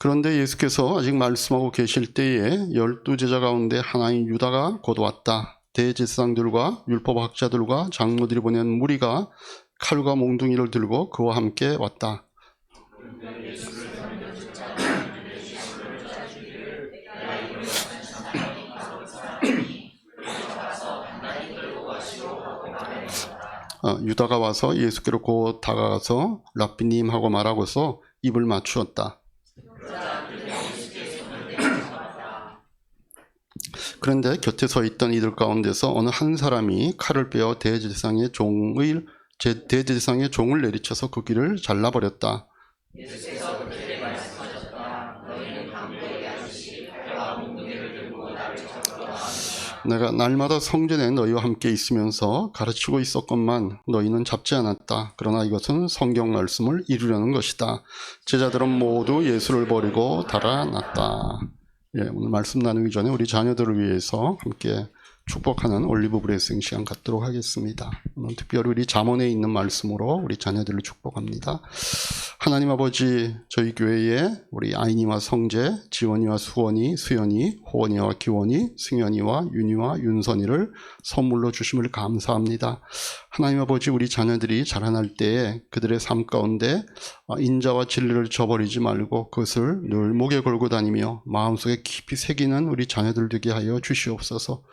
그런데 예수께서 아직 말씀하고 계실 때에 12제자 가운데 하나인 유다가 곧 왔다. 대제사장들과 율법학자들과 장로들이 보낸 무리가 칼과 몽둥이를 들고 그와 함께 왔다. 유다가 와서 예수께로 곧 다가가서 랍비님 하고 말하고서 입을 맞추었다. 그런데 곁에 서 있던 이들 가운데서 어느 한 사람이 칼을 빼어 대제사장의 종을 내리쳐서 그 귀를 잘라버렸다. 예수께서 그들에게 말씀하셨다. 너희는 강도의 아저씨 칼과 몽둥이를 들고 나를 잡으라. 내가 날마다 성전에 너희와 함께 있으면서 가르치고 있었건만 너희는 잡지 않았다. 그러나 이것은 성경 말씀을 이루려는 것이다. 제자들은 모두 예수를 버리고 달아났다. 오늘 말씀 나누기 전에 우리 자녀들을 위해서 함께 축복하는 올리브 브레싱 시간 갖도록 하겠습니다. 오늘 특별히 우리 잠언에 있는 말씀으로 우리 자녀들을 축복합니다. 하나님 아버지, 저희 교회에 우리 아이니와 성재, 지원이와 수원이, 수연이, 호원이와 기원이, 승연이와 윤이와 윤선이를 선물로 주심을 감사합니다. 하나님 아버지, 우리 자녀들이 자라날 때에 그들의 삶 가운데 인자와 진리를 저버리지 말고 그것을 늘 목에 걸고 다니며 마음속에 깊이 새기는 우리 자녀들 되게 하여 주시옵소서.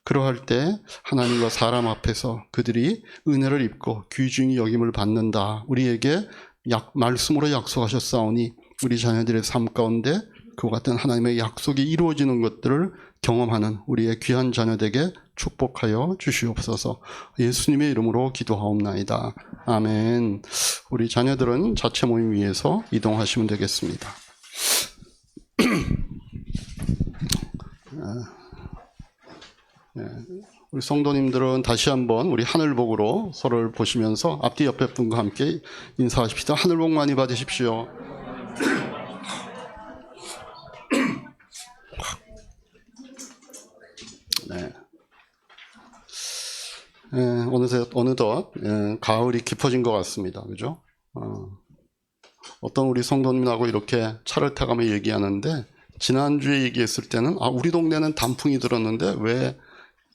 그러할 때 하나님과 사람 앞에서 그들이 은혜를 입고 귀중히 여김을 받는다. 우리에게 말씀으로 약속하셨사오니 우리 자녀들의 삶 가운데 그와 같은 하나님의 약속이 이루어지는 것들을 경험하는 우리의 귀한 자녀에게 축복하여 주시옵소서. 예수님의 이름으로 기도하옵나이다. 아멘. 우리 자녀들은 자체 모임 위에서 이동하시면 되겠습니다. 우리 성도님들은 다시 한번 우리 하늘복으로 서로를 보시면서 앞뒤 옆에 분과 함께 인사하십시다. 하늘복 많이 받으십시오. 네. 어느덧 가을이 깊어진 것 같습니다. 그죠? 어떤 우리 성도님하고 이렇게 차를 타가며 얘기하는데 지난주에 얘기했을 때는 우리 동네는 단풍이 들었는데 왜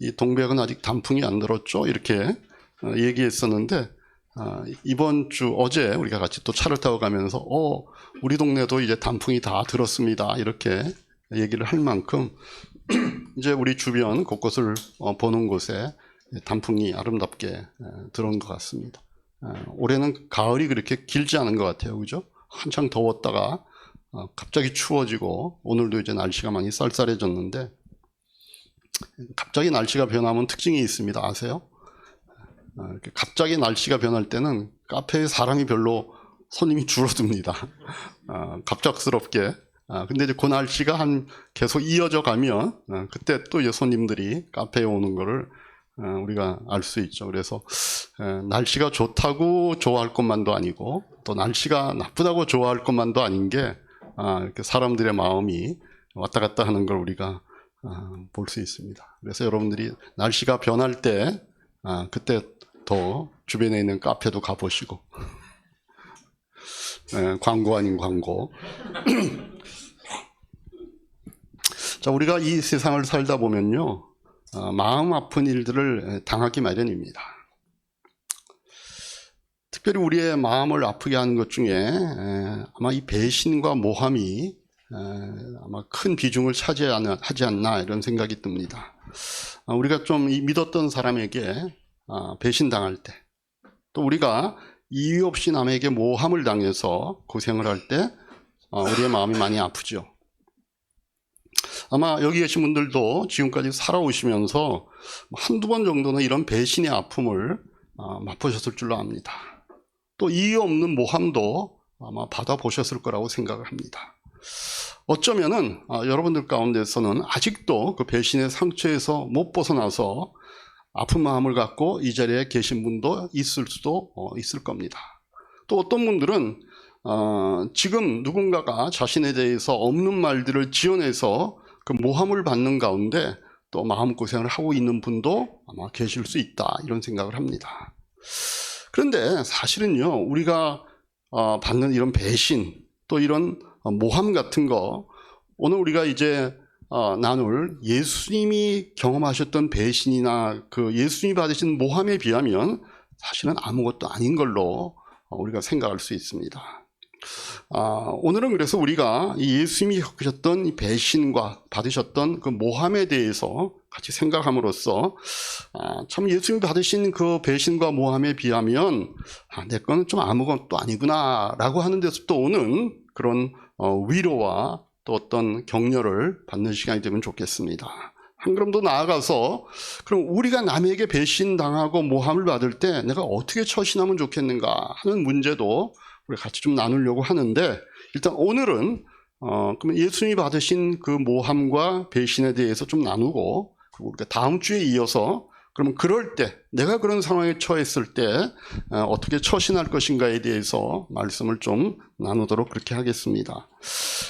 이 동백은 아직 단풍이 안 들었죠? 이렇게 얘기했었는데 이번 주 어제 우리가 같이 또 차를 타고 가면서 우리 동네도 이제 단풍이 다 들었습니다. 이렇게 얘기를 할 만큼 이제 우리 주변 곳곳을 보는 곳에 단풍이 아름답게 들어온 것 같습니다. 올해는 가을이 그렇게 길지 않은 것 같아요. 그죠? 한창 더웠다가 갑자기 추워지고 오늘도 이제 날씨가 많이 쌀쌀해졌는데 갑자기 날씨가 변하면 특징이 있습니다. 아세요? 갑자기 날씨가 변할 때는 카페에 사람이 별로 손님이 줄어듭니다. 갑작스럽게. 근데 이제 그 날씨가 계속 이어져 가면 그때 또 이제 손님들이 카페에 오는 거를 우리가 알 수 있죠. 그래서 날씨가 좋다고 좋아할 것만도 아니고 또 날씨가 나쁘다고 좋아할 것만도 아닌 게 이렇게 사람들의 마음이 왔다 갔다 하는 걸 우리가 볼 수 있습니다. 그래서 여러분들이 날씨가 변할 때 그때 더 주변에 있는 카페도 가보시고 광고 아닌 광고. 자, 우리가 이 세상을 살다 보면요 마음 아픈 일들을 당하기 마련입니다. 특별히 우리의 마음을 아프게 하는 것 중에 아마 이 배신과 모함이 아마 큰 비중을 차지하지 않나 이런 생각이 듭니다. 우리가 좀 믿었던 사람에게 배신당할 때, 또 우리가 이유 없이 남에게 모함을 당해서 고생을 할 때 우리의 마음이 많이 아프죠. 아마 여기 계신 분들도 지금까지 살아오시면서 한두 번 정도는 이런 배신의 아픔을 맛보셨을 줄로 압니다. 또 이유 없는 모함도 아마 받아보셨을 거라고 생각을 합니다. 어쩌면은 여러분들 가운데서는 아직도 그 배신의 상처에서 못 벗어나서 아픈 마음을 갖고 이 자리에 계신 분도 있을 수도 있을 겁니다. 또 어떤 분들은 지금 누군가가 자신에 대해서 없는 말들을 지어내서 그 모함을 받는 가운데 또 마음고생을 하고 있는 분도 아마 계실 수 있다 이런 생각을 합니다. 그런데 사실은요 우리가 받는 이런 배신 또 이런 모함 같은 거, 오늘 우리가 이제 나눌 예수님이 경험하셨던 배신이나 그 예수님이 받으신 모함에 비하면 사실은 아무것도 아닌 걸로 우리가 생각할 수 있습니다. 오늘은 그래서 우리가 이 예수님이 겪으셨던 이 배신과 받으셨던 그 모함에 대해서 같이 생각함으로써 참 예수님이 받으신 그 배신과 모함에 비하면 내 거는 좀 아무것도 아니구나 라고 하는 데서부터 오는 그런 위로와 또 어떤 격려를 받는 시간이 되면 좋겠습니다. 한 걸음 더 나아가서 그럼 우리가 남에게 배신당하고 모함을 받을 때 내가 어떻게 처신하면 좋겠는가 하는 문제도 우리 같이 좀 나누려고 하는데, 일단 오늘은 그러면 예수님이 받으신 그 모함과 배신에 대해서 좀 나누고, 그리고 우리가 다음 주에 이어서 그러면 그럴 때 내가 그런 상황에 처했을 때 어떻게 처신할 것인가에 대해서 말씀을 좀 나누도록 그렇게 하겠습니다.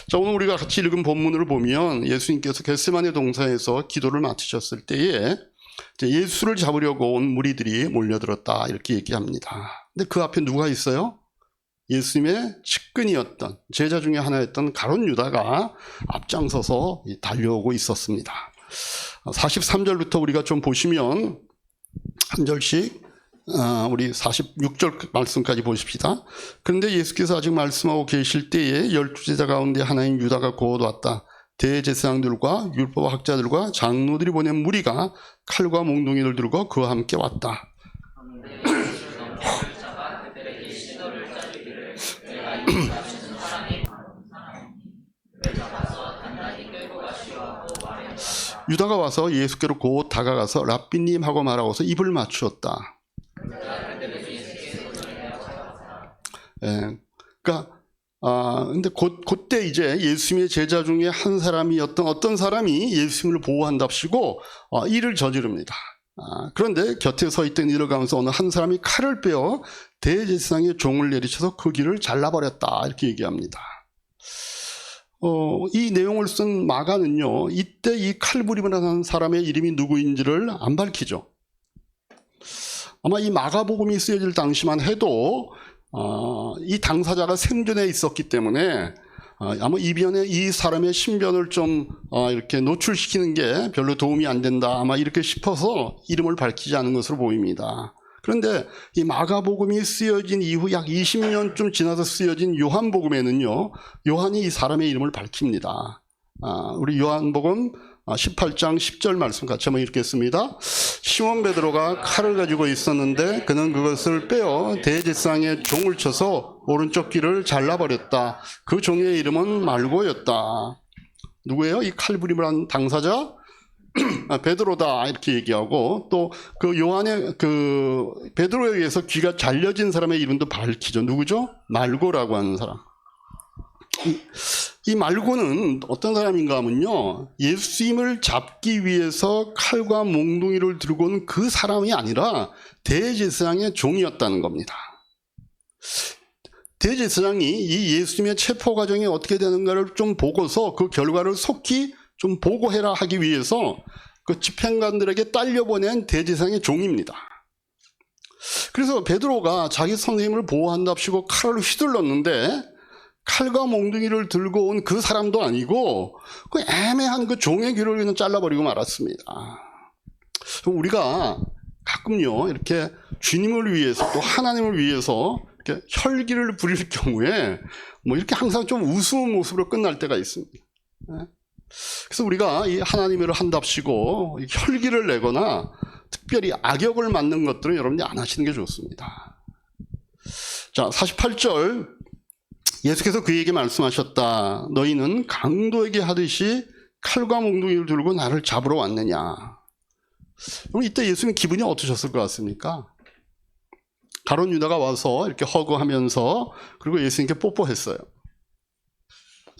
자, 오늘 우리가 같이 읽은 본문을 보면 예수님께서 겟세마네 동산에서 기도를 마치셨을 때에 예수를 잡으려고 온 무리들이 몰려들었다 이렇게 얘기합니다. 근데 그 앞에 누가 있어요? 예수님의 측근이었던 제자 중에 하나였던 가룟 유다가 앞장서서 달려오고 있었습니다. 43절부터 우리가 좀 보시면 한 절씩 우리 46절 말씀까지 보십시다. 그런데 예수께서 아직 말씀하고 계실 때에 12제자 가운데 하나인 유다가 곧 왔다. 대제사장들과 율법 학자들과 장로들이 보낸 무리가 칼과 몽둥이를 들고 그와 함께 왔다. 유다가 와서 예수께로 곧 다가가서 랍비님 하고 말하고서 입을 맞추었다. 그러니까 근데 그때 이제 예수님의 제자 중에 한 사람이었던 어떤 사람이 예수님을 보호한답시고 일을 저지릅니다. 그런데 곁에 서 있던 일을 가면서 어느 한 사람이 칼을 빼어 대제사장의 종을 내리쳐서 그 귀를 잘라버렸다 이렇게 얘기합니다. 이 내용을 쓴 마가는요, 이때 이 칼부림을 하는 사람의 이름이 누구인지를 안 밝히죠. 아마 이 마가복음이 쓰여질 당시만 해도 이 당사자가 생존해 있었기 때문에 아마 이변에 이 사람의 신변을 좀 이렇게 노출시키는 게 별로 도움이 안 된다 아마 이렇게 싶어서 이름을 밝히지 않은 것으로 보입니다. 그런데 이 마가복음이 쓰여진 이후 약 20년쯤 지나서 쓰여진 요한복음에는요, 요한이 이 사람의 이름을 밝힙니다. 우리 요한복음 18장 10절 말씀 같이 한번 읽겠습니다. 시몬 베드로가 칼을 가지고 있었는데 그는 그것을 빼어 대제사장의 종을 쳐서 오른쪽 귀를 잘라버렸다. 그 종의 이름은 말고였다. 누구예요? 이 칼부림을 한 당사자? 베드로다 이렇게 얘기하고, 또 그 요한의 그 베드로에 의해서 귀가 잘려진 사람의 이름도 밝히죠. 누구죠? 말고라고 하는 사람. 이 말고는 어떤 사람인가 하면요, 예수님을 잡기 위해서 칼과 몽둥이를 들고 온 그 사람이 아니라 대제사장의 종이었다는 겁니다. 대제사장이 이 예수님의 체포 과정이 어떻게 되는가를 좀 보고서 그 결과를 속히 좀 보고해라 하기 위해서 그 집행관들에게 딸려보낸 대제사장의 종입니다. 그래서 베드로가 자기 선생님을 보호한답시고 칼을 휘둘렀는데 칼과 몽둥이를 들고 온 그 사람도 아니고 그 애매한 그 종의 귀를 그냥 잘라버리고 말았습니다. 우리가 가끔요, 이렇게 주님을 위해서 또 하나님을 위해서 이렇게 혈기를 부릴 경우에 뭐 이렇게 항상 좀 우스운 모습으로 끝날 때가 있습니다. 그래서 우리가 이 하나님을 한답시고 혈기를 내거나 특별히 악역을 맡는 것들은 여러분이 안 하시는 게 좋습니다. 자, 48절 예수께서 그에게 말씀하셨다. 너희는 강도에게 하듯이 칼과 몽둥이를 들고 나를 잡으러 왔느냐. 그럼 이때 예수님 기분이 어떠셨을 것 같습니까? 가룟 유다가 와서 이렇게 허그하면서 그리고 예수님께 뽀뽀했어요.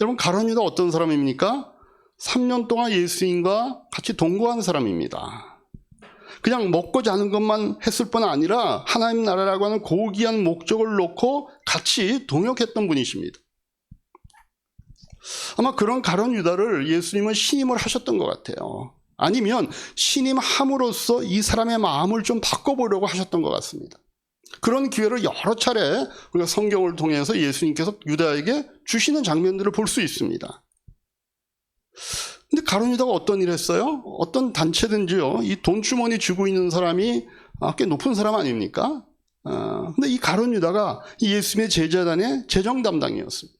여러분, 가룟 유다 어떤 사람입니까? 3년 동안 예수님과 같이 동거한 사람입니다. 그냥 먹고 자는 것만 했을 뿐 아니라 하나님 나라라고 하는 고귀한 목적을 놓고 같이 동역했던 분이십니다. 아마 그런 가룟 유다를 예수님은 신임을 하셨던 것 같아요. 아니면 신임함으로써 이 사람의 마음을 좀 바꿔보려고 하셨던 것 같습니다. 그런 기회를 여러 차례 우리가 성경을 통해서 예수님께서 유다에게 주시는 장면들을 볼 수 있습니다. 근데 가룟 유다가 어떤 일을 했어요? 어떤 단체든지요, 이 돈주머니 쥐고 있는 사람이 꽤 높은 사람 아닙니까? 근데 이 가룟 유다가 이 예수님의 제자단의 재정 담당이었습니다.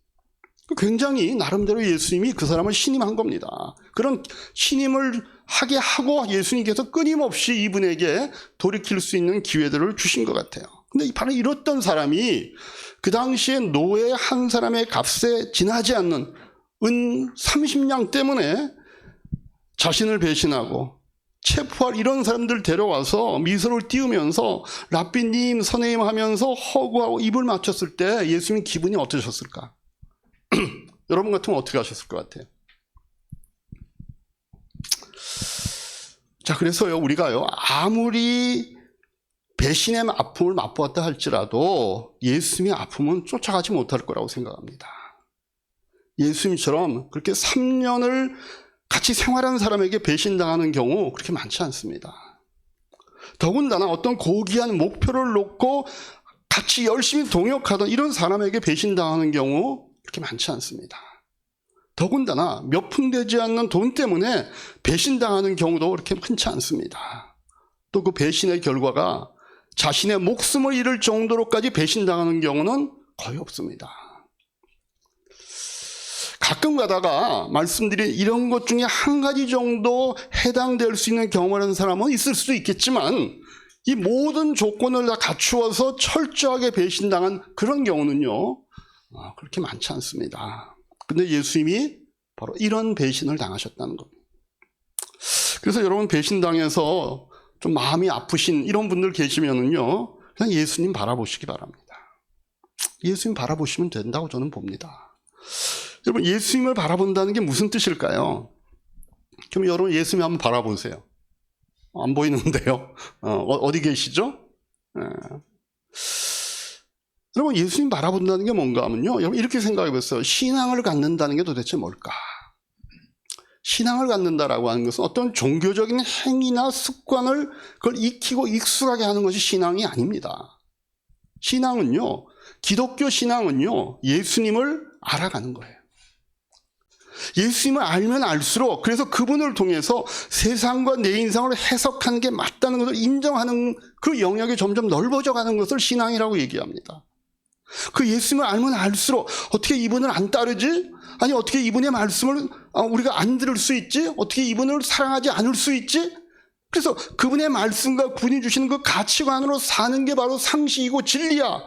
굉장히 나름대로 예수님이 그 사람을 신임한 겁니다. 그런 신임을 하게 하고 예수님께서 끊임없이 이분에게 돌이킬 수 있는 기회들을 주신 것 같아요. 근데 바로 이랬던 사람이 그 당시에 노예 한 사람의 값에 지나지 않는 은 30냥 때문에 자신을 배신하고 체포할 이런 사람들 데려와서 미소를 띄우면서 랍비님, 선생님 하면서 허구하고 입을 맞췄을 때 예수님 기분이 어떠셨을까? 여러분 같으면 어떻게 하셨을 것 같아요? 자, 그래서요, 우리가요, 아무리 배신의 아픔을 맛보았다 할지라도 예수님의 아픔은 쫓아가지 못할 거라고 생각합니다. 예수님처럼 그렇게 3년을 같이 생활한 사람에게 배신당하는 경우 그렇게 많지 않습니다. 더군다나 어떤 고귀한 목표를 놓고 같이 열심히 동역하던 이런 사람에게 배신당하는 경우 그렇게 많지 않습니다. 더군다나 몇 푼 되지 않는 돈 때문에 배신당하는 경우도 그렇게 흔치 않습니다. 또 그 배신의 결과가 자신의 목숨을 잃을 정도로까지 배신당하는 경우는 거의 없습니다. 가끔 가다가 말씀드린 이런 것 중에 한 가지 정도 해당될 수 있는 경험을 하는 사람은 있을 수도 있겠지만 이 모든 조건을 다 갖추어서 철저하게 배신당한 그런 경우는요, 그렇게 많지 않습니다. 근데 예수님이 바로 이런 배신을 당하셨다는 겁니다. 그래서 여러분 배신당해서 좀 마음이 아프신 이런 분들 계시면은요, 그냥 예수님 바라보시기 바랍니다. 예수님 바라보시면 된다고 저는 봅니다. 여러분 예수님을 바라본다는 게 무슨 뜻일까요? 그럼 여러분 예수님 한번 바라보세요. 안 보이는데요. 어디 계시죠? 여러분 예수님 바라본다는 게 뭔가 하면요, 여러분 이렇게 생각해 보세요. 신앙을 갖는다는 게 도대체 뭘까? 신앙을 갖는다라고 하는 것은 어떤 종교적인 행위나 습관을 그걸 익히고 익숙하게 하는 것이 신앙이 아닙니다. 신앙은요, 기독교 신앙은요, 예수님을 알아가는 거예요. 예수님을 알면 알수록, 그래서 그분을 통해서 세상과 내 인생을 해석하는 게 맞다는 것을 인정하는 그 영역이 점점 넓어져 가는 것을 신앙이라고 얘기합니다. 그 예수님을 알면 알수록 어떻게 이분을 안 따르지? 아니 어떻게 이분의 말씀을 우리가 안 들을 수 있지? 어떻게 이분을 사랑하지 않을 수 있지? 그래서 그분의 말씀과 그분이 주시는 그 가치관으로 사는 게 바로 상식이고 진리야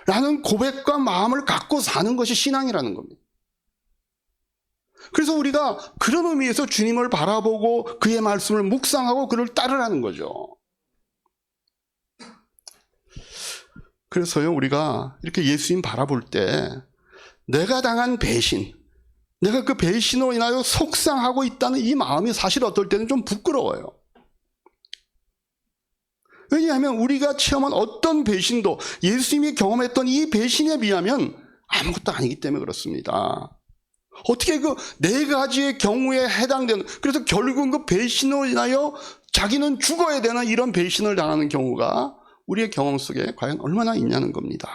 라는 고백과 마음을 갖고 사는 것이 신앙이라는 겁니다. 그래서 우리가 그런 의미에서 주님을 바라보고 그의 말씀을 묵상하고 그를 따르라는 거죠. 그래서요, 우리가 이렇게 예수님 바라볼 때 내가 당한 배신, 내가 그 배신으로 인하여 속상하고 있다는 이 마음이 사실 어떨 때는 좀 부끄러워요. 왜냐하면 우리가 체험한 어떤 배신도 예수님이 경험했던 이 배신에 비하면 아무것도 아니기 때문에 그렇습니다. 어떻게 그 네 가지의 경우에 해당되는, 그래서 결국은 그 배신으로 인하여 자기는 죽어야 되는 이런 배신을 당하는 경우가 우리의 경험 속에 과연 얼마나 있냐는 겁니다.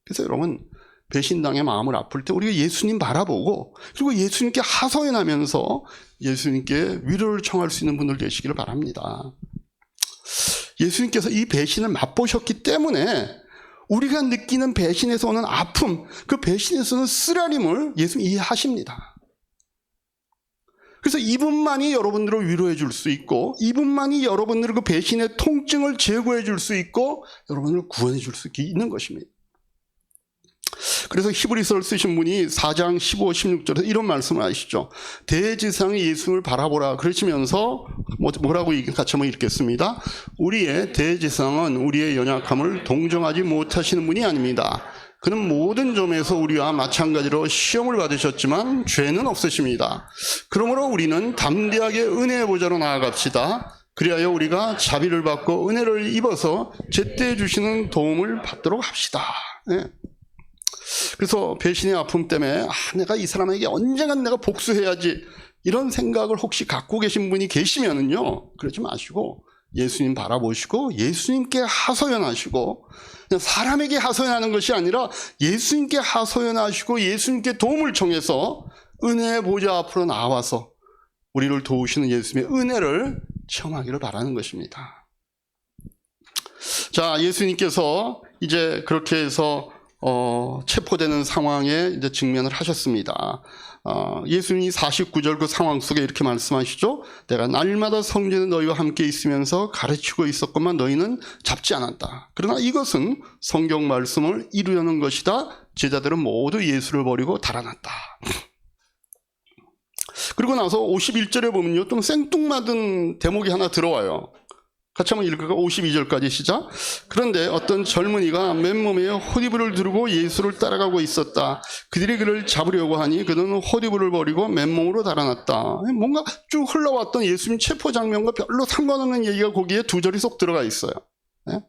그래서 여러분 배신당의 마음을 아플 때 우리가 예수님 바라보고 그리고 예수님께 하소연하면서 예수님께 위로를 청할 수 있는 분들 되시기를 바랍니다. 예수님께서 이 배신을 맛보셨기 때문에 우리가 느끼는 배신에서 오는 아픔, 그 배신에서 오는 쓰라림을 예수님이 이해하십니다. 그래서 이분만이 여러분들을 위로해 줄 수 있고 이분만이 여러분들의 그 배신의 통증을 제거해 줄 수 있고 여러분을 구원해 줄 수 있는 것입니다. 그래서 히브리서를 쓰신 분이 4장 15, 16절에서 이런 말씀을 하시죠. 대지상의 예수님을 바라보라 그러시면서 뭐라고 같이 한번 읽겠습니다. 우리의 대지상은 우리의 연약함을 동정하지 못하시는 분이 아닙니다. 그는 모든 점에서 우리와 마찬가지로 시험을 받으셨지만 죄는 없으십니다. 그러므로 우리는 담대하게 은혜의 보좌로 나아갑시다. 그리하여 우리가 자비를 받고 은혜를 입어서 제때 주시는 도움을 받도록 합시다. 네. 그래서 배신의 아픔 때문에 내가 이 사람에게 언젠간 내가 복수해야지 이런 생각을 혹시 갖고 계신 분이 계시면은요, 그러지 마시고 예수님 바라보시고 예수님께 하소연하시고, 그냥 사람에게 하소연하는 것이 아니라 예수님께 하소연하시고 예수님께 도움을 청해서 은혜의 보좌 앞으로 나와서 우리를 도우시는 예수님의 은혜를 체험하기를 바라는 것입니다. 자, 예수님께서 이제 그렇게 해서 체포되는 상황에 이제 직면을 하셨습니다. 예수님이 49절 그 상황 속에 이렇게 말씀하시죠. 내가 날마다 성전에 너희와 함께 있으면서 가르치고 있었건만 너희는 잡지 않았다. 그러나 이것은 성경 말씀을 이루려는 것이다. 제자들은 모두 예수를 버리고 달아났다. 그리고 나서 51절에 보면요, 좀 생뚱맞은 대목이 하나 들어와요. 같이 한번 읽을까? 52절까지 시작. 그런데 어떤 젊은이가 맨몸에 호디브를 두르고 예수를 따라가고 있었다. 그들이 그를 잡으려고 하니 그는 호디브를 버리고 맨몸으로 달아났다. 뭔가 쭉 흘러왔던 예수님 체포 장면과 별로 상관없는 얘기가 거기에 두 절이 쏙 들어가 있어요. 네?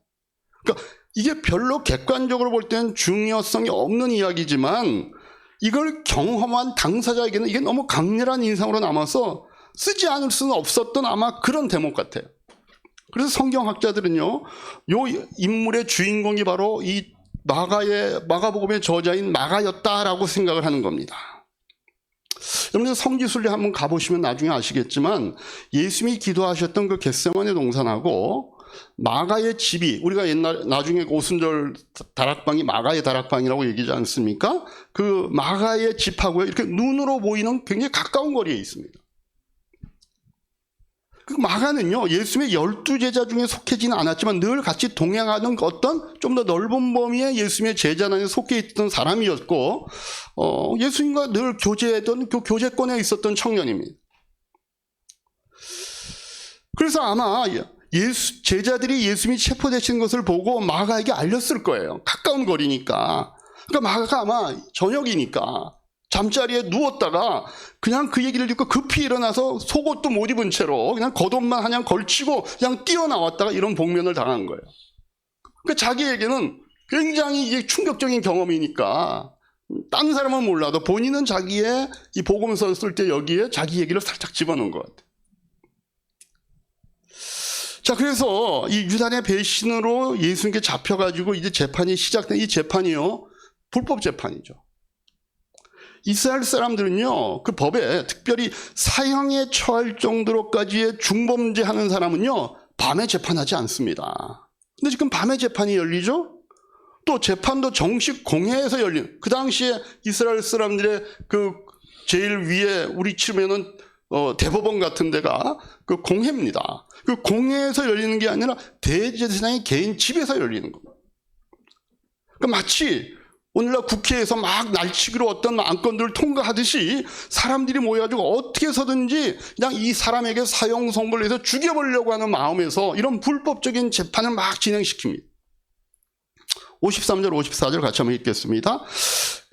그러니까 이게 별로 객관적으로 볼 때는 중요성이 없는 이야기지만 이걸 경험한 당사자에게는 이게 너무 강렬한 인상으로 남아서 쓰지 않을 수는 없었던 아마 그런 대목 같아요. 그래서 성경학자들은요, 요 인물의 주인공이 바로 이 마가복음의 저자인 마가였다라고 생각을 하는 겁니다. 여러분들 성지순례 한번 가보시면 나중에 아시겠지만 예수님이 기도하셨던 그 겟세마네 동산하고 마가의 집이, 우리가 나중에 오순절 다락방이 마가의 다락방이라고 얘기하지 않습니까? 그 마가의 집하고 이렇게 눈으로 보이는 굉장히 가까운 거리에 있습니다. 그 마가는요, 예수님의 12제자 중에 속해지는 않았지만 늘 같이 동행하는 어떤 좀 더 넓은 범위의 예수님의 제자단에 속해 있던 사람이었고, 예수님과 늘 교제했던, 그 교제권에 있었던 청년입니다. 그래서 아마 제자들이 예수님이 체포되신 것을 보고 마가에게 알렸을 거예요. 가까운 거리니까. 그러니까 마가가 아마 저녁이니까 잠자리에 누웠다가 그냥 그 얘기를 듣고 급히 일어나서 속옷도 못 입은 채로 그냥 겉옷만 그냥 걸치고 그냥 뛰어나왔다가 이런 복면을 당한 거예요. 그러니까 자기에게는 굉장히 이게 충격적인 경험이니까 다른 사람은 몰라도 본인은 자기의 이 복음서 쓸 때 여기에 자기 얘기를 살짝 집어넣은 것 같아요. 자, 그래서 이 유단의 배신으로 예수님께 잡혀가지고 이제 재판이 시작된 이 재판이요, 불법 재판이죠. 이스라엘 사람들은요, 그 법에 특별히 사형에 처할 정도로까지의 중범죄 하는 사람은요, 밤에 재판하지 않습니다. 근데 지금 밤에 재판이 열리죠? 또 재판도 정식 공회에서 열린, 그 당시에 이스라엘 사람들의 그 제일 위에 우리 치면은 대법원 같은 데가 그 공회입니다. 그 공회에서 열리는 게 아니라 대제사장의 개인 집에서 열리는 겁니다. 그러니까 마치 오늘날 국회에서 막 날치기로 어떤 안건들을 통과하듯이 사람들이 모여가지고 어떻게 해서든지 그냥 이 사람에게 사형 선고를 해서 죽여보려고 하는 마음에서 이런 불법적인 재판을 막 진행시킵니다. 53절 54절 같이 한번 읽겠습니다.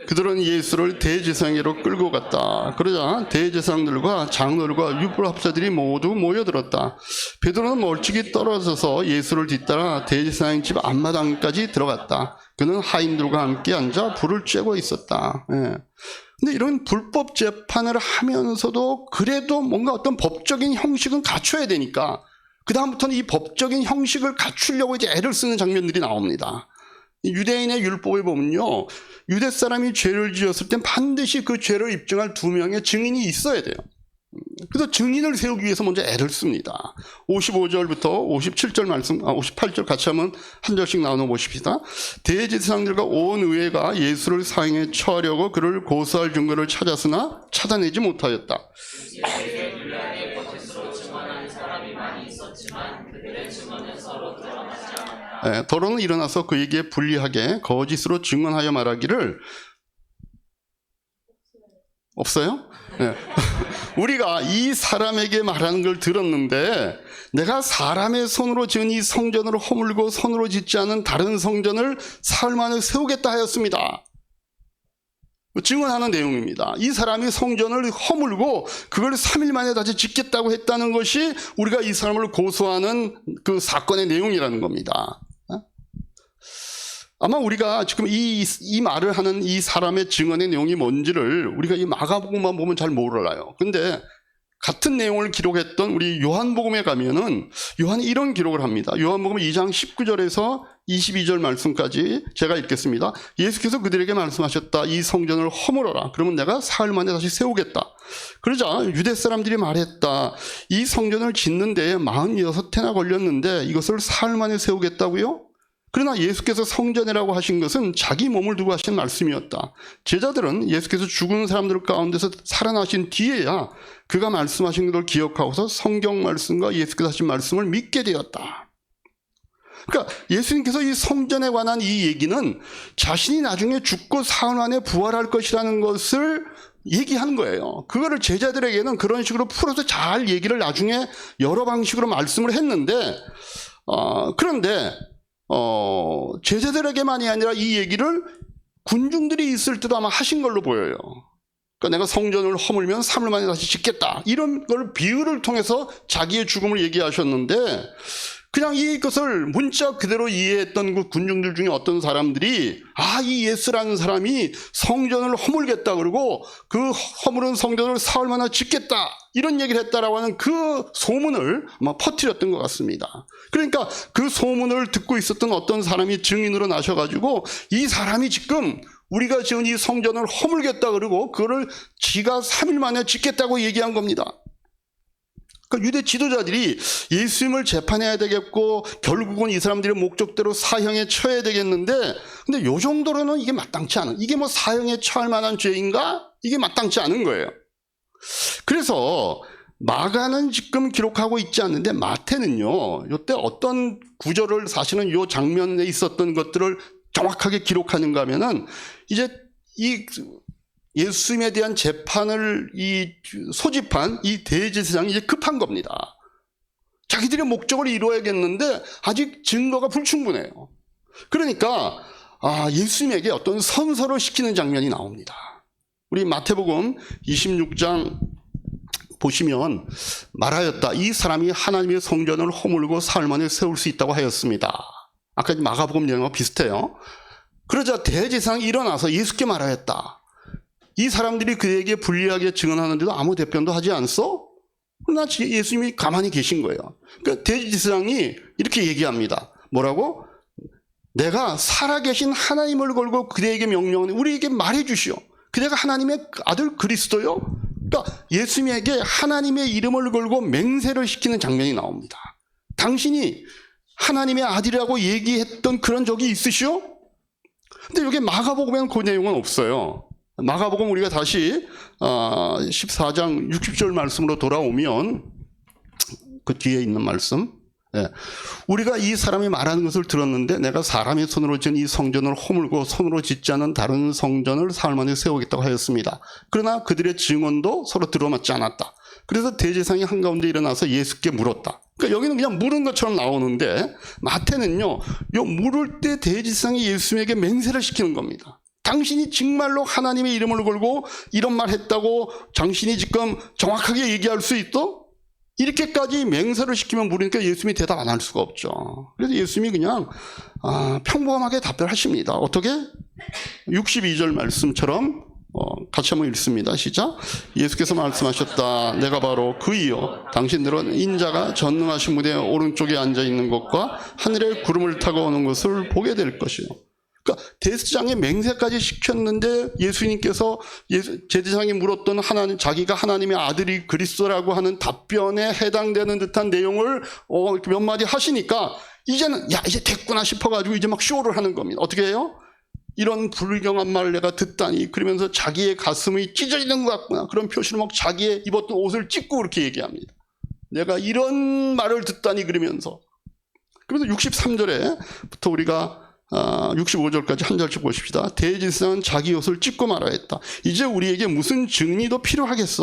그들은 예수를 대제사장으로 끌고 갔다. 그러자 대제사장들과 장로들과 율법학자들이 모두 모여들었다. 베드로는 멀찍이 떨어져서 예수를 뒤따라 대제사장 집 앞마당까지 들어갔다. 그는 하인들과 함께 앉아 불을 쬐고 있었다. 예. 근데 이런 불법 재판을 하면서도 그래도 뭔가 어떤 법적인 형식은 갖춰야 되니까 그 다음부터는 이 법적인 형식을 갖추려고 이제 애를 쓰는 장면들이 나옵니다. 유대인의 율법에 보면요, 유대 사람이 죄를 지었을 땐 반드시 그 죄를 입증할 2명의 증인이 있어야 돼요. 그래서 증인을 세우기 위해서 먼저 애를 씁니다. 55절부터 57절 말씀, 58절 같이 한번 한 절씩 나눠 보십시다. 대제사장들과 온 의회가 예수를 사형에 처하려고 그를 고소할 증거를 찾았으나 찾아내지 못하였다. 더러는 일어나서 그에게 불리하게 거짓으로 증언하여 말하기를, 없어요? 네. 우리가 이 사람에게 말하는 걸 들었는데 내가 사람의 손으로 지은 이 성전을 허물고 손으로 짓지 않은 다른 성전을 사흘 만에 세우겠다 하였습니다. 증언하는 내용입니다. 이 사람이 성전을 허물고 그걸 3일 만에 다시 짓겠다고 했다는 것이 우리가 이 사람을 고소하는 그 사건의 내용이라는 겁니다. 아마 우리가 지금 이 말을 하는 이 사람의 증언의 내용이 뭔지를 우리가 이 마가복음만 보면 잘 몰라요. 근데 같은 내용을 기록했던 우리 요한복음에 가면은 요한이 이런 기록을 합니다. 요한복음 2장 19절에서 22절 말씀까지 제가 읽겠습니다. 예수께서 그들에게 말씀하셨다. 이 성전을 허물어라. 그러면 내가 사흘 만에 다시 세우겠다. 그러자 유대 사람들이 말했다. 이 성전을 짓는 데에 46해나 걸렸는데 이것을 사흘 만에 세우겠다고요? 그러나 예수께서 성전이라고 하신 것은 자기 몸을 두고 하신 말씀이었다. 제자들은 예수께서 죽은 사람들 가운데서 살아나신 뒤에야 그가 말씀하신 것을 기억하고서 성경 말씀과 예수께서 하신 말씀을 믿게 되었다. 그러니까 예수님께서 이 성전에 관한 이 얘기는 자신이 나중에 죽고 사흘 만에 부활할 것이라는 것을 얘기하는 거예요. 그거를 제자들에게는 그런 식으로 풀어서 잘 얘기를 나중에 여러 방식으로 말씀을 했는데 그런데 제자들에게만이 아니라 이 얘기를 군중들이 있을 때도 아마 하신 걸로 보여요. 그러니까 내가 성전을 허물면 3일 만에 다시 짓겠다. 이런 걸 비유를 통해서 자기의 죽음을 얘기하셨는데 그냥 이것을 문자 그대로 이해했던 그 군중들 중에 어떤 사람들이 이 예수라는 사람이 성전을 허물겠다 그러고 그 허물은 성전을 사흘 만에 짓겠다 이런 얘기를 했다라고 하는 그 소문을 아마 퍼뜨렸던 것 같습니다. 그러니까 그 소문을 듣고 있었던 어떤 사람이 증인으로 나셔가지고 이 사람이 지금 우리가 지은 이 성전을 허물겠다 그러고 그거를 지가 3일 만에 짓겠다고 얘기한 겁니다. 그러니까 유대 지도자들이 예수님을 재판해야 되겠고 결국은 이 사람들의 목적대로 사형에 처해야 되겠는데 근데 요 정도로는 이게 마땅치 않은, 이게 뭐 사형에 처할 만한 죄인가? 이게 마땅치 않은 거예요. 그래서 마가는 지금 기록하고 있지 않는데 마태는요, 요때 어떤 구절을 사실은 요 장면에 있었던 것들을 정확하게 기록하는가 하면은 이제 이 예수님에 대한 재판을 소집한 이 대제사장이 이제 급한 겁니다. 자기들의 목적을 이루어야겠는데 아직 증거가 불충분해요. 그러니까 예수님에게 어떤 선서를 시키는 장면이 나옵니다. 우리 마태복음 26장 보시면 말하였다. 이 사람이 하나님의 성전을 허물고 사흘 만에 세울 수 있다고 하였습니다. 아까 마가복음 내용과 비슷해요. 그러자 대제사장이 일어나서 예수께 말하였다. 이 사람들이 그에게 불리하게 증언하는데도 아무 대변도 하지 않소? 그러나 예수님이 가만히 계신 거예요. 그러니까 대제사장이 이렇게 얘기합니다. 뭐라고? 내가 살아계신 하나님을 걸고 그대에게 명령하니 우리에게 말해 주시오. 그대가 하나님의 아들 그리스도요? 그러니까 예수님에게 하나님의 이름을 걸고 맹세를 시키는 장면이 나옵니다. 당신이 하나님의 아들이라고 얘기했던 그런 적이 있으시오? 근데 여기 마가복음에는 그 내용은 없어요. 마가복음 우리가 다시 14장 60절 말씀으로 돌아오면 그 뒤에 있는 말씀, 우리가 이 사람이 말하는 것을 들었는데 내가 사람의 손으로 지은 이 성전을 허물고 손으로 짓지 않은 다른 성전을 사흘 만에 세우겠다고 하였습니다. 그러나 그들의 증언도 서로 들어맞지 않았다. 그래서 대제사장이 한가운데 일어나서 예수께 물었다. 그러니까 여기는 그냥 물은 것처럼 나오는데 마태는요, 요 물을 때 대제사장이 예수님에게 맹세를 시키는 겁니다. 당신이 정말로 하나님의 이름을 걸고 이런 말 했다고 당신이 지금 정확하게 얘기할 수 있어? 이렇게까지 맹세를 시키면 물으니까 예수님이 대답 안 할 수가 없죠. 그래서 예수님이 그냥 평범하게 답변하십니다. 어떻게? 62절 말씀처럼 같이 한번 읽습니다. 시작. 예수께서 말씀하셨다. 내가 바로 그이요. 당신들은 인자가 전능하신 무대 오른쪽에 앉아있는 것과 하늘에 구름을 타고 오는 것을 보게 될 것이요. 그러니까 대제사장의 맹세까지 시켰는데 예수님께서 제사장이 물었던 자기가 하나님의 아들이 그리스도라고 하는 답변에 해당되는 듯한 내용을 이렇게 몇 마디 하시니까 이제는 이제 됐구나 싶어가지고 이제 막 쇼를 하는 겁니다. 어떻게 해요? 이런 불경한 말을 내가 듣다니, 그러면서 자기의 가슴이 찢어지는 것 같구나, 그런 표시로 막 자기의 입었던 옷을 찢고 그렇게 얘기합니다. 내가 이런 말을 듣다니, 그러면서 63절에부터 우리가 65절까지 한 절씩 보십시다. 대제사장은 자기 옷을 찢고 말하였다. 이제 우리에게 무슨 증인이 더 필요하겠어?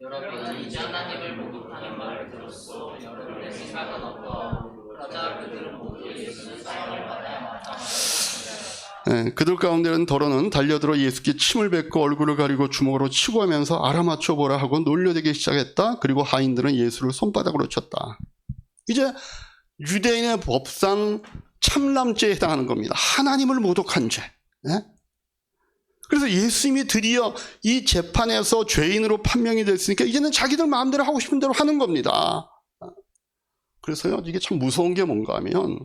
여러분은 이제 하나님을 모독하는 말을 들었소. 여러분의 생각은 어떠하오? 그러자 그들은 모두 예수는 사형을 받아야 마땅하다. 그들 가운데는 더러는 달려들어 예수께 침을 뱉고 얼굴을 가리고 주먹으로 치고 하면서 알아맞혀 보라 하고 놀려대기 시작했다. 그리고 하인들은 예수를 손바닥으로 쳤다. 이제 유대인의 법상 참람죄에 해당하는 겁니다. 하나님을 모독한 죄. 그래서 예수님이 드디어 이 재판에서 죄인으로 판명이 됐으니까 이제는 자기들 마음대로 하고 싶은 대로 하는 겁니다. 그래서요, 이게 참 무서운 게 뭔가 하면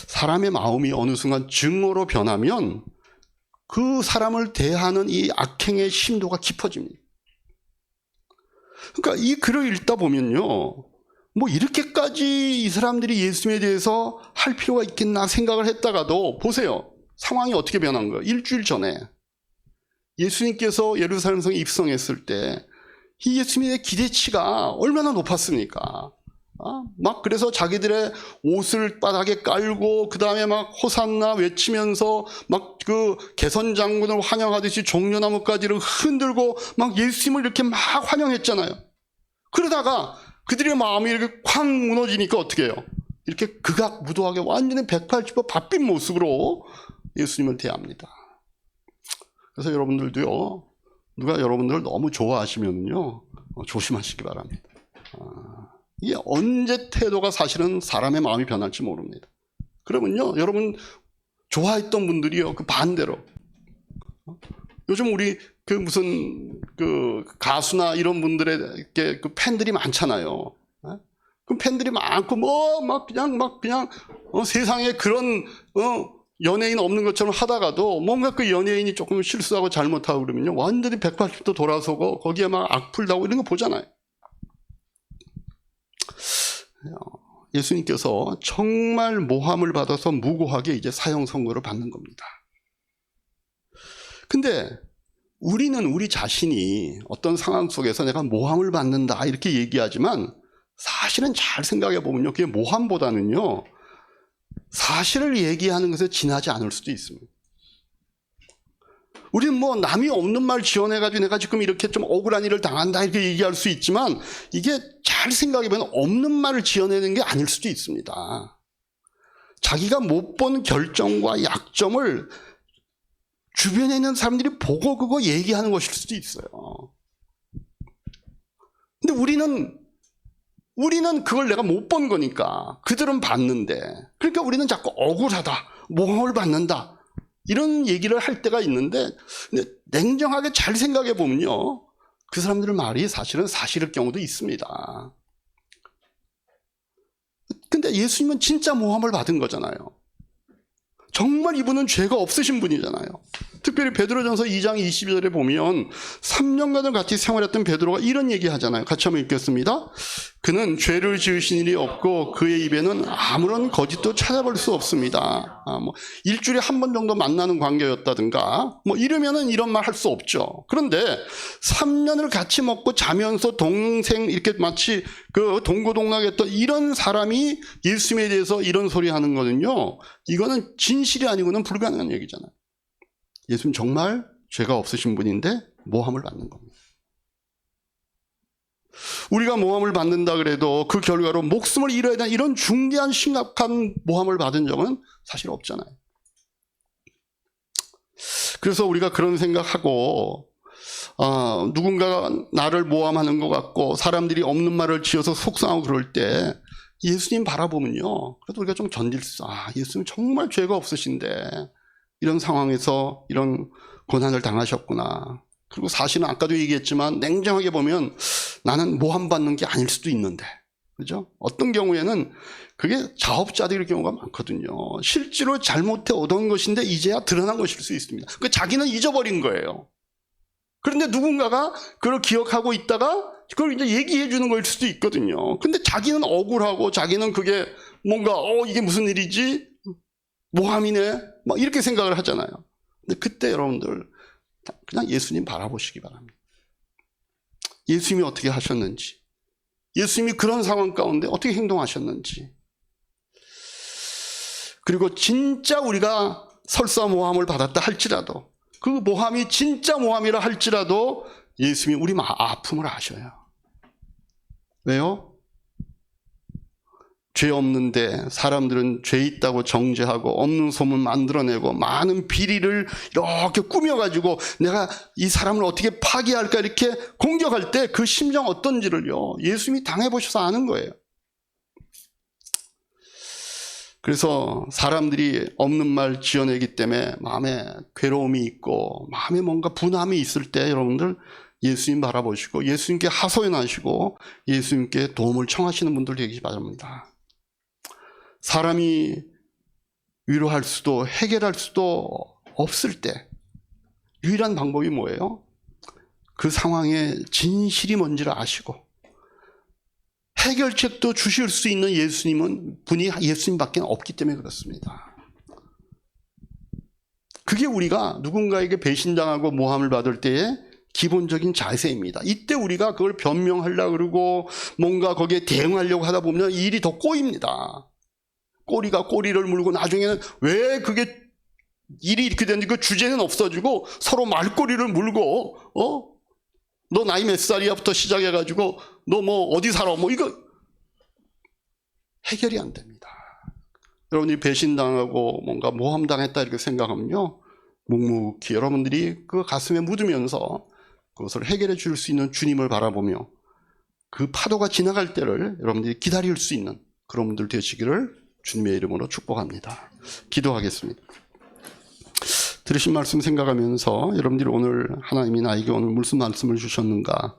사람의 마음이 어느 순간 증오로 변하면 그 사람을 대하는 이 악행의 심도가 깊어집니다. 그러니까 이 글을 읽다 보면요, 뭐 이렇게까지 이 사람들이 예수님에 대해서 할 필요가 있겠나 생각을 했다가도 보세요. 상황이 어떻게 변한 거예요? 일주일 전에 예수님께서 예루살렘 성에 입성했을 때 이 예수님의 기대치가 얼마나 높았습니까? 막 그래서 자기들의 옷을 바닥에 깔고 그 다음에 막 호산나 외치면서 막 그 개선 장군을 환영하듯이 종려나무가지를 흔들고 막 예수님을 이렇게 막 환영했잖아요. 그러다가 그들의 마음이 이렇게 콱 무너지니까 어떻게 해요? 이렇게 극악무도하게 완전히 180도 바뀐 모습으로 예수님을 대합니다. 그래서 여러분들도요, 누가 여러분들을 너무 좋아하시면요, 조심하시기 바랍니다. 이게 언제 태도가 사실은 사람의 마음이 변할지 모릅니다. 그러면요, 여러분 좋아했던 분들이요, 그 반대로. 요즘 우리 그 무슨 그 가수나 이런 분들에게 그 팬들이 많잖아요. 그 팬들이 많고 뭐 막 그냥 세상에 그런 연예인 없는 것처럼 하다가도 뭔가 그 연예인이 조금 실수하고 잘못하고 그러면요, 완전히 180도 돌아서고 거기에 막 악플 나오고 이런 거 보잖아요. 예수님께서 정말 모함을 받아서 무고하게 이제 사형 선고를 받는 겁니다. 근데 우리는 우리 자신이 어떤 상황 속에서 내가 모함을 받는다 이렇게 얘기하지만 사실은 잘 생각해 보면요, 그게 모함보다는요, 사실을 얘기하는 것에 지나지 않을 수도 있습니다. 우리는 뭐 남이 없는 말 지어내가지고 내가 지금 이렇게 좀 억울한 일을 당한다 이렇게 얘기할 수 있지만 이게 잘 생각해보면 없는 말을 지어내는 게 아닐 수도 있습니다. 자기가 못 본 결정과 약점을 주변에 있는 사람들이 보고 그거 얘기하는 것일 수도 있어요. 근데 우리는 그걸 내가 못 본 거니까 그들은 봤는데, 그러니까 우리는 자꾸 억울하다, 모함을 받는다 이런 얘기를 할 때가 있는데, 근데 냉정하게 잘 생각해 보면요, 그 사람들 말이 사실은 사실일 경우도 있습니다. 근데 예수님은 진짜 모함을 받은 거잖아요. 정말 이분은 죄가 없으신 분이잖아요. 특별히 베드로전서 2장 22절에 보면 3년간을 같이 생활했던 베드로가 이런 얘기 하잖아요. 같이 한번 읽겠습니다. 그는 죄를 지으신 일이 없고 그의 입에는 아무런 거짓도 찾아볼 수 없습니다. 뭐 일주일에 한 번 정도 만나는 관계였다든가 뭐 이러면은 이런 말 할 수 없죠. 그런데 3년을 같이 먹고 자면서 동생 이렇게 마치 그 동고동락했던 이런 사람이 예수님에 대해서 이런 소리 하는 거는요, 이거는 진실이 아니고는 불가능한 얘기잖아요. 예수님 정말 죄가 없으신 분인데 모함을 받는 겁니다. 우리가 모함을 받는다 그래도 그 결과로 목숨을 잃어야 되는 이런 중대한 심각한 모함을 받은 적은 사실 없잖아요. 그래서 우리가 그런 생각하고 누군가가 나를 모함하는 것 같고 사람들이 없는 말을 지어서 속상하고 그럴 때 예수님 바라보면요, 그래도 우리가 좀 견딜 수 있어. 예수님 정말 죄가 없으신데 이런 상황에서 이런 고난을 당하셨구나. 그리고 사실은 아까도 얘기했지만 냉정하게 보면 나는 모함받는 게 아닐 수도 있는데, 그죠? 어떤 경우에는 그게 자업자득일 경우가 많거든요. 실제로 잘못해 얻은 것인데 이제야 드러난 것일 수 있습니다. 그 자기는 잊어버린 거예요. 그런데 누군가가 그걸 기억하고 있다가 그걸 이제 얘기해 주는 거일 수도 있거든요. 근데 자기는 억울하고 자기는 그게 뭔가 이게 무슨 일이지? 모함이네? 막 이렇게 생각을 하잖아요. 근데 그때 여러분들 그냥 예수님 바라보시기 바랍니다. 예수님이 어떻게 하셨는지, 예수님이 그런 상황 가운데 어떻게 행동하셨는지, 그리고 진짜 우리가 설사 모함을 받았다 할지라도, 그 모함이 진짜 모함이라 할지라도 예수님이 우리 아픔을 아셔요. 왜요? 죄 없는데 사람들은 죄 있다고 정죄하고 없는 소문 만들어내고 많은 비리를 이렇게 꾸며가지고 내가 이 사람을 어떻게 파괴할까 이렇게 공격할 때 그 심정 어떤지를요, 예수님이 당해보셔서 아는 거예요. 그래서 사람들이 없는 말 지어내기 때문에 마음에 괴로움이 있고 마음에 뭔가 분함이 있을 때 여러분들 예수님 바라보시고 예수님께 하소연하시고 예수님께 도움을 청하시는 분들 되기 바랍니다. 사람이 위로할 수도 해결할 수도 없을 때 유일한 방법이 뭐예요? 그 상황의 진실이 뭔지를 아시고 해결책도 주실 수 있는 분이 예수님밖에 없기 때문에 그렇습니다. 그게 우리가 누군가에게 배신당하고 모함을 받을 때의 기본적인 자세입니다. 이때 우리가 그걸 변명하려고 그러고 뭔가 거기에 대응하려고 하다 보면 일이 더 꼬입니다. 꼬리가 꼬리를 물고 나중에는 왜 그게 일이 이렇게 됐는지 그 주제는 없어지고 서로 말꼬리를 물고 너 나이 몇 살이야부터 시작해가지고 너 뭐 어디 살아 뭐 이거 해결이 안 됩니다. 여러분들이 배신당하고 뭔가 모함당했다 이렇게 생각하면요 묵묵히 여러분들이 그 가슴에 묻으면서 그것을 해결해 줄 수 있는 주님을 바라보며 그 파도가 지나갈 때를 여러분들이 기다릴 수 있는 그런 분들 되시기를 주님의 이름으로 축복합니다. 기도하겠습니다. 들으신 말씀 생각하면서 여러분들이 오늘 하나님이 나에게 오늘 무슨 말씀을 주셨는가,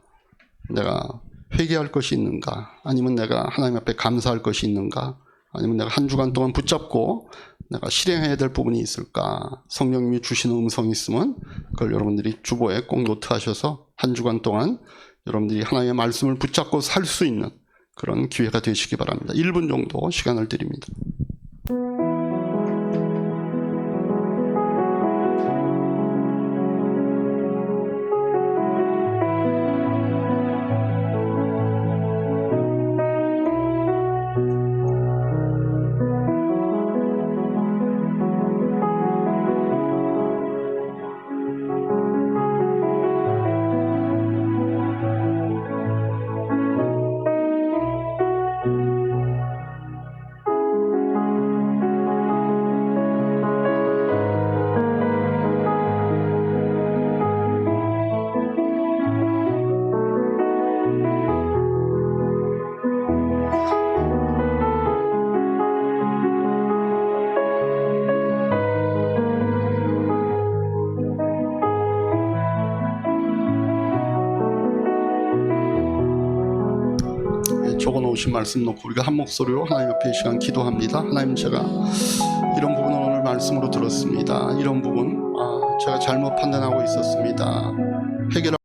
내가 회개할 것이 있는가, 아니면 내가 하나님 앞에 감사할 것이 있는가, 아니면 내가 한 주간 동안 붙잡고 내가 실행해야 될 부분이 있을까, 성령님이 주시는 음성이 있으면 그걸 여러분들이 주보에 꼭 노트하셔서 한 주간 동안 여러분들이 하나님의 말씀을 붙잡고 살 수 있는 그런 기회가 되시기 바랍니다. 1분 정도 시간을 드립니다. 적어놓으신 말씀 놓고 우리가 한 목소리로 하나님 앞에 이 시간 기도합니다. 하나님, 제가 이런 부분을 오늘 말씀으로 들었습니다. 이런 부분 제가 잘못 판단하고 있었습니다. 해결